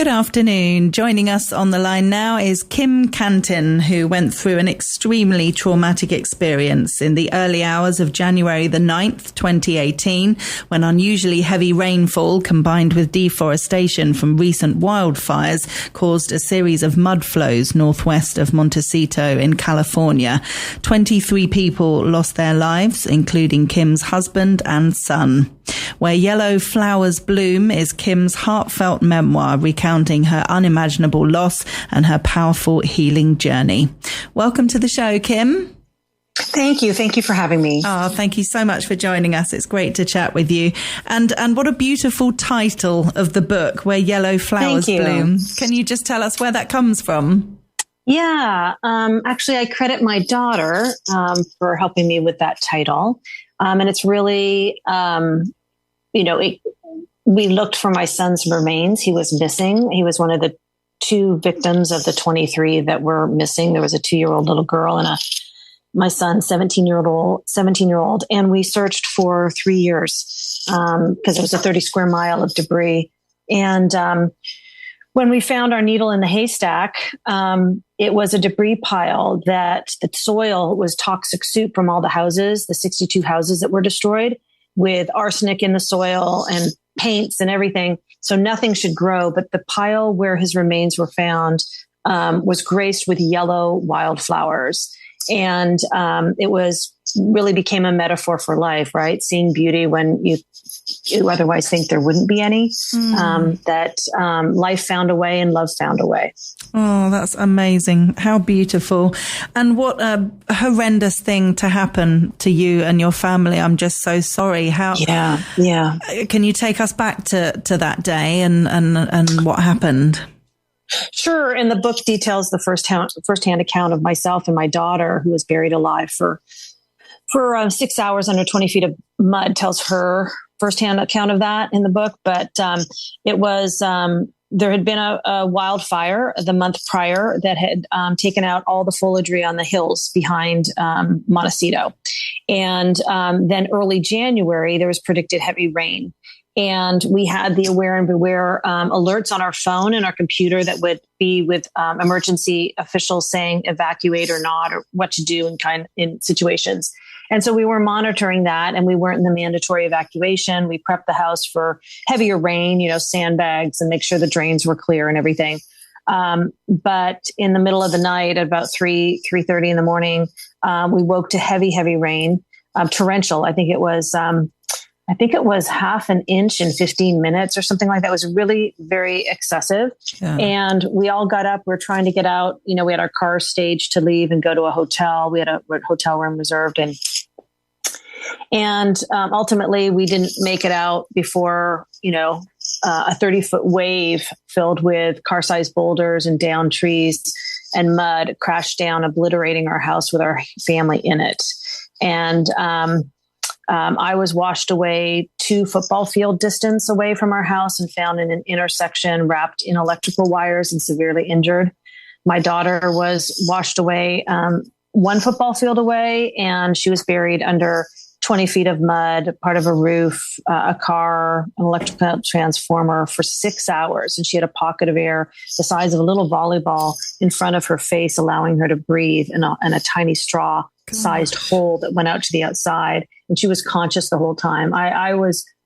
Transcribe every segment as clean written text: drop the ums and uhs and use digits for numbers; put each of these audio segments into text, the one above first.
Good afternoon. Joining us on the line now is Kim Cantin, who went through an extremely traumatic experience in the early hours of January the 9th, 2018, when unusually heavy rainfall combined with deforestation from recent wildfires caused a series of mud flows northwest of Montecito in California. 23 people lost their lives, including Kim's husband and son. Where Yellow Flowers Bloom is Kim's heartfelt memoir recounting her unimaginable loss and her powerful healing journey. Welcome to the show, Kim. Thank you. Thank you for having me. Oh, thank you so much for joining us. It's great to chat with you. And what a beautiful title of the book, Where Yellow Flowers Bloom. Can you just tell us where that comes from? Yeah. Actually, I credit my daughter for helping me with that title. And it's really, we looked for my son's remains. He was missing. He was one of the two victims of the 23 that were missing. There was a 2-year-old little girl and my son, 17-year-old. And we searched for 3 years because it was a 30 square mile of debris. And when we found our needle in the haystack, it was a debris pile that the soil was toxic soup from all the houses, the 62 houses that were destroyed, with arsenic in the soil and paints and everything. So nothing should grow. But the pile where his remains were found was graced with yellow wildflowers. And it really became a metaphor for life, right? Seeing beauty when you otherwise think there wouldn't be any, that life found a way and love found a way. Oh, that's amazing. How beautiful. And what a horrendous thing to happen to you and your family. I'm just so sorry. Yeah. Can you take us back to that day and what happened? Sure. And the book details the firsthand account of myself and my daughter, who was buried alive for 6 hours under 20 feet of mud, tells her firsthand account of that in the book. But it was, there had been a wildfire the month prior that had taken out all the foliage on the hills behind Montecito. And then early January, there was predicted heavy rain. And we had the aware and beware alerts on our phone and our computer that would be with emergency officials saying evacuate or not, or what to do in situations. And so we were monitoring that, and we weren't in the mandatory evacuation. We prepped the house for heavier rain, sandbags, and make sure the drains were clear and everything. But in the middle of the night, at about 3:30 in the morning, we woke to heavy, heavy rain, torrential. I think it was half an inch in 15 minutes or something like that. It was really very excessive. Yeah. And we all got up. We were trying to get out. We had our car staged to leave and go to a hotel. We had a hotel room reserved. And ultimately, we didn't make it out before, a 30-foot wave filled with car-sized boulders and downed trees and mud crashed down, obliterating our house with our family in it. And I was washed away 2 football field distance away from our house and found in an intersection wrapped in electrical wires and severely injured. My daughter was washed away 1 football field away, and she was buried under 20 feet of mud, part of a roof, a car, an electrical transformer for 6 hours. And she had a pocket of air the size of a little volleyball in front of her face, allowing her to breathe in a tiny straw-sized hole that went out to the outside. And she was conscious the whole time. I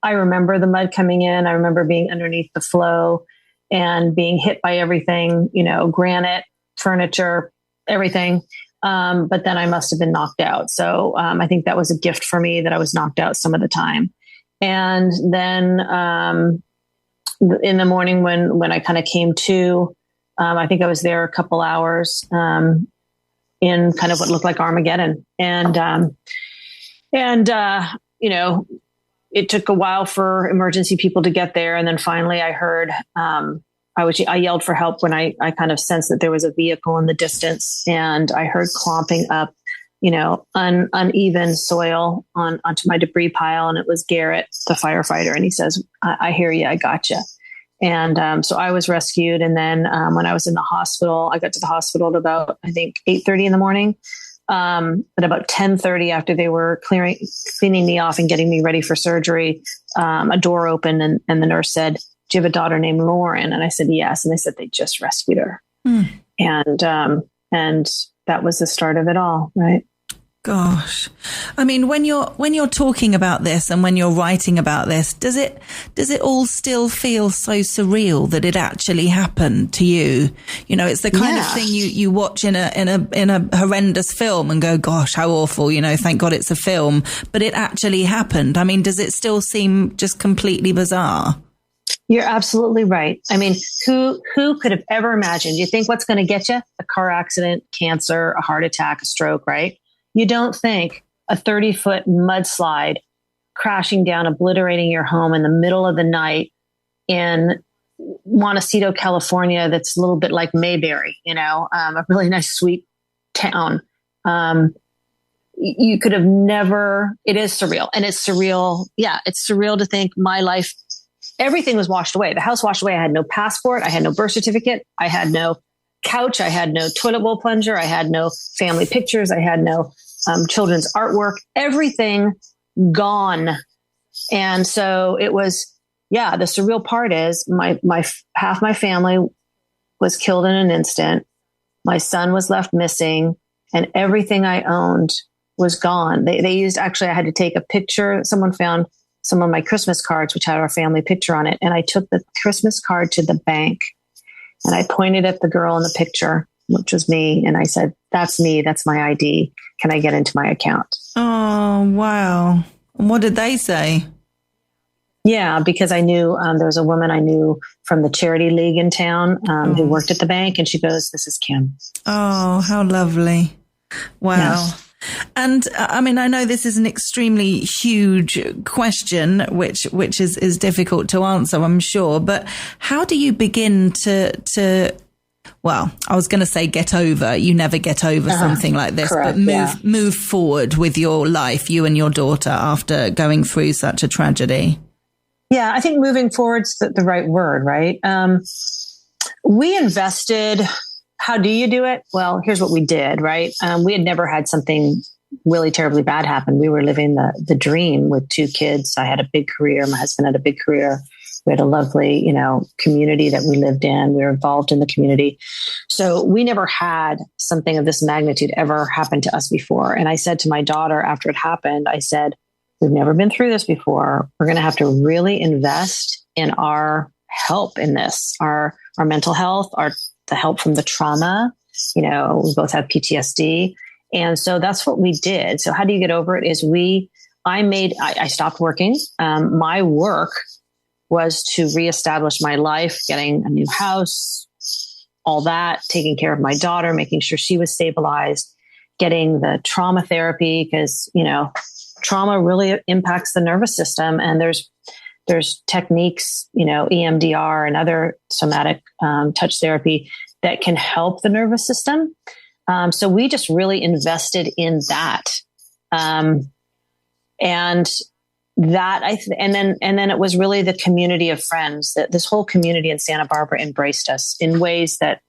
remember the mud coming in. I remember being underneath the flow and being hit by everything, granite, furniture, everything. But then I must have been knocked out. So I think that was a gift for me that I was knocked out some of the time. And then in the morning when I kind of came to, I think I was there a couple hours in kind of what looked like Armageddon. And it took a while for emergency people to get there. And then finally I heard, I yelled for help when I kind of sensed that there was a vehicle in the distance, and I heard clomping up, uneven soil onto my debris pile. And it was Garrett, the firefighter. And he says, I hear you. I got you. And so I was rescued. And then when I was in the hospital, I got to the hospital at about, I think, 8:30 in the morning. At about 10:30, after they were cleaning me off and getting me ready for surgery, a door opened and the nurse said, do you have a daughter named Lauren? And I said, yes. And they said, they just rescued her. And that was the start of it all. Right. Gosh. I mean, when you're talking about this and when you're writing about this, does it all still feel so surreal that it actually happened to you? You know, it's the kind of thing you watch in a horrendous film and go, gosh, how awful, you know, thank God it's a film, but it actually happened. I mean, does it still seem just completely bizarre? You're absolutely right. I mean, who could have ever imagined? You think what's going to get you? A car accident, cancer, a heart attack, a stroke, right? You don't think a 30-foot mudslide crashing down, obliterating your home in the middle of the night in Montecito, California, that's a little bit like Mayberry, you know, a really nice, sweet town. You could have never, it is surreal. And it's surreal. Yeah, it's surreal to think my life, everything was washed away. The house washed away. I had no passport. I had no birth certificate. I had no couch. I had no toilet bowl plunger. I had no family pictures. I had no children's artwork, everything gone. And so it was, the surreal part is my half my family was killed in an instant. My son was left missing and everything I owned was gone. They used, actually, I had to take a picture. Someone found some of my Christmas cards, which had our family picture on it. And I took the Christmas card to the bank and I pointed at the girl in the picture, which was me. And I said, that's me. That's my ID. Can I get into my account? Oh, wow. What did they say? Yeah, because I knew there was a woman I knew from the charity league in town who worked at the bank. And she goes, this is Kim. Oh, how lovely. Wow. Yes. And I mean, I know this is an extremely huge question, which is difficult to answer, I'm sure. But how do you begin to well, I was going to say get over. You never get over something like this, correct, but move forward with your life, you and your daughter, after going through such a tragedy. Yeah, I think moving forward's the right word, right? We invested. How do you do it? Well, here's what we did, right? We had never had something really terribly bad happen. We were living the dream with 2 kids. I had a big career. My husband had a big career. We had a lovely, community that we lived in. We were involved in the community. So we never had something of this magnitude ever happen to us before. And I said to my daughter after it happened, I said, we've never been through this before. We're going to have to really invest in our help in this, our mental health, the help from the trauma. We both have PTSD. And so that's what we did. So how do you get over it is I stopped working. My work was to reestablish my life, getting a new house, all that, taking care of my daughter, making sure she was stabilized, getting the trauma therapy, because, trauma really impacts the nervous system. And there's techniques, EMDR and other somatic touch therapy that can help the nervous system. So we just really invested in that. And then it was really the community of friends that this whole community in Santa Barbara embraced us in ways that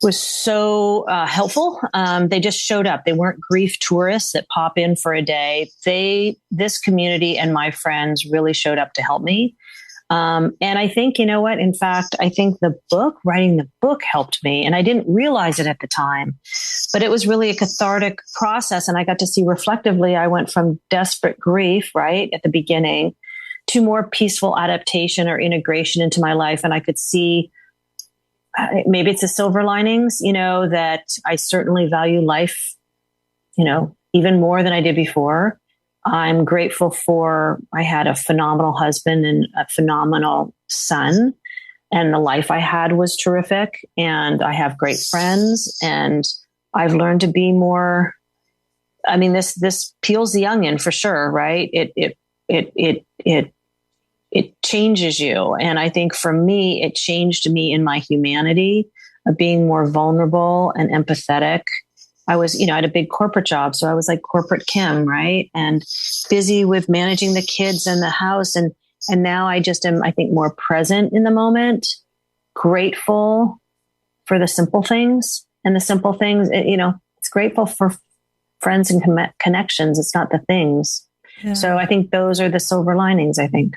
was so helpful. They just showed up. They weren't grief tourists that pop in for a day. This community and my friends really showed up to help me. And I think, you know what? In fact, I think writing the book helped me. And I didn't realize it at the time, but it was really a cathartic process. And I got to see reflectively, I went from desperate grief, right, at the beginning, to more peaceful adaptation or integration into my life. And I could see, maybe it's the silver linings, that I certainly value life, even more than I did before. I'm grateful I had a phenomenal husband and a phenomenal son, and the life I had was terrific. And I have great friends, and I've learned to be more, this peels the onion for sure, right? It changes you. And I think for me, it changed me in my humanity of being more vulnerable and empathetic. I was, I had a big corporate job. So I was like corporate Kim, right? And busy with managing the kids and the house. And now I just am, I think, more present in the moment, grateful for the simple things. And the simple things, it's grateful for friends and connections. It's not the things. Yeah. So I think those are the silver linings, I think.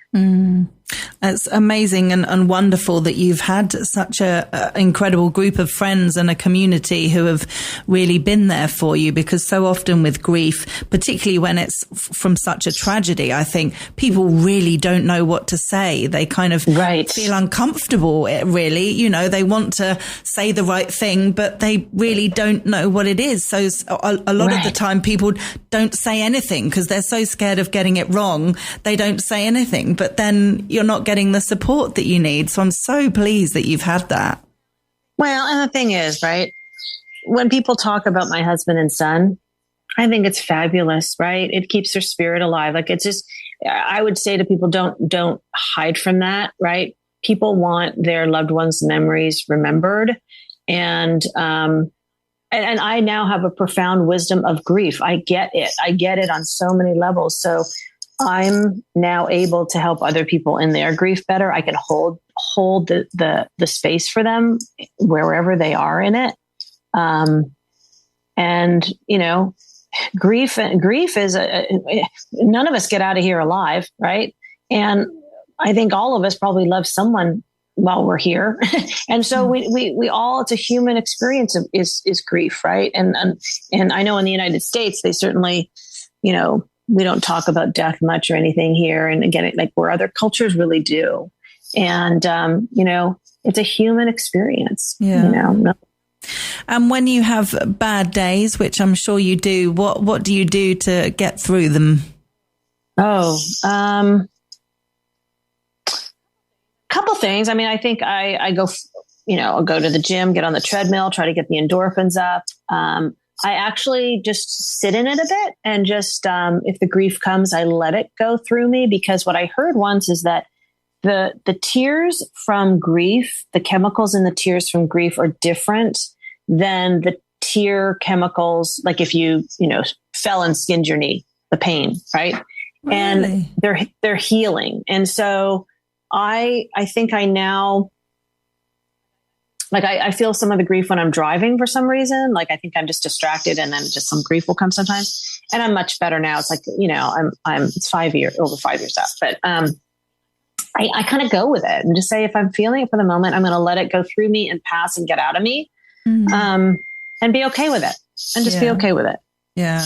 It's amazing and wonderful that you've had such a incredible group of friends and a community who have really been there for you, because so often with grief, particularly when it's from such a tragedy, I think people really don't know what to say. They kind of feel uncomfortable, really. You know, they want to say the right thing, but they really don't know what it is. So a lot of the time people don't say anything because they're so scared of getting it wrong. They don't say anything, but then you're not getting the support that you need. So I'm so pleased that you've had that. Well, and the thing is, right, when people talk about my husband and son, I think it's fabulous, right? It keeps their spirit alive. Like, it's just, I would say to people, don't hide from that, right? People want their loved ones' memories remembered. And I now have a profound wisdom of grief. I get it. I get it on so many levels. So I'm now able to help other people in their grief better. I can hold the space for them wherever they are in it. And you know, grief is none of us get out of here alive, right? And I think all of us probably love someone while we're here. And so we all, it's a human experience is grief, right? And I know in the United States, they certainly, you know, we don't talk about death much or anything here. And again, like where other cultures really do. And, you know, it's a human experience, you know. And when you have bad days, which I'm sure you do, what do you do to get through them? Couple things. I mean, I think I go, you know, I'll go to the gym, get on the treadmill, try to get the endorphins up. I actually just sit in it a bit and just, if the grief comes, I let it go through me, because what I heard once is that the tears from grief, the chemicals in the tears from grief are different than the tear chemicals. Like if you know, fell and skinned your knee, the pain, right? Really? And they're healing. And so I think I now, like I feel some of the grief when I'm driving for some reason. Like I think I'm just distracted, and then just some grief will come sometimes. And I'm much better now. It's like, you know, it's over 5 years out, but I kind of go with it and just say, if I'm feeling it for the moment, I'm going to let it go through me and pass and get out of me, and be okay with it, and just be okay with it. Yeah.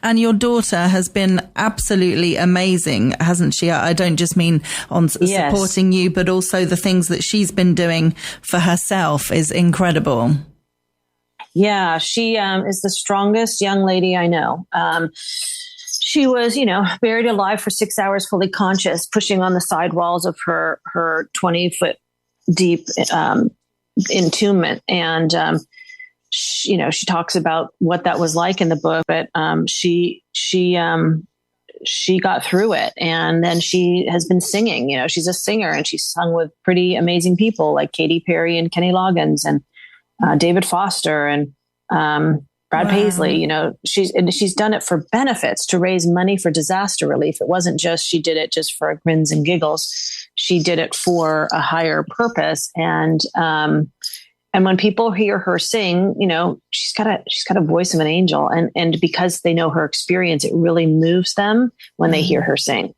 And your daughter has been absolutely amazing, hasn't she? I don't just mean on supporting you, but also the things that she's been doing for herself is incredible. Yeah. She is the strongest young lady I know. She was, you know, buried alive for 6 hours, fully conscious, pushing on the side walls of her 20-foot deep entombment. And, you know, she talks about what that was like in the book, but she got through it, and then she has been singing. You know, she's a singer, and she's sung with pretty amazing people like Katy Perry and Kenny Loggins and David Foster and Brad Paisley. You know, she's done it for benefits, to raise money for disaster relief. It wasn't just she did it just for grins and giggles. She did it for a higher purpose, and when people hear her sing, you know, she's got a voice of an angel, and because they know her experience, it really moves them when they hear her sing.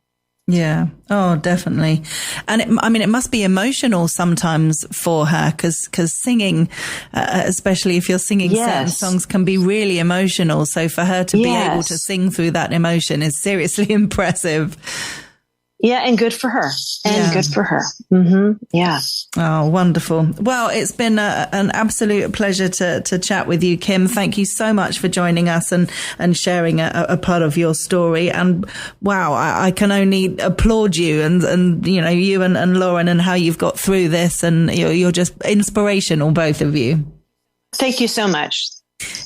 Yeah. Oh, definitely. And it must be emotional sometimes for her, because singing, especially if you're singing certain songs, can be really emotional. So for her to be able to sing through that emotion is seriously impressive. Yeah, and good for her. Good for her. Mm-hmm. Yeah. Oh, wonderful. Well, it's been an absolute pleasure to chat with you, Kim. Thank you so much for joining us and sharing a part of your story. And wow, I can only applaud you and you know, you and Lauren, and how you've got through this, and you're just inspirational, both of you. Thank you so much.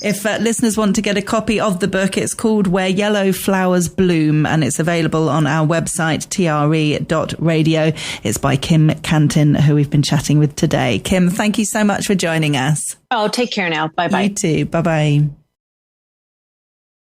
If listeners want to get a copy of the book, it's called Where Yellow Flowers Bloom, and it's available on our website, tre.radio. It's by Kim Cantin, who we've been chatting with today. Kim, thank you so much for joining us. Oh, take care now. Bye-bye. You too. Bye-bye.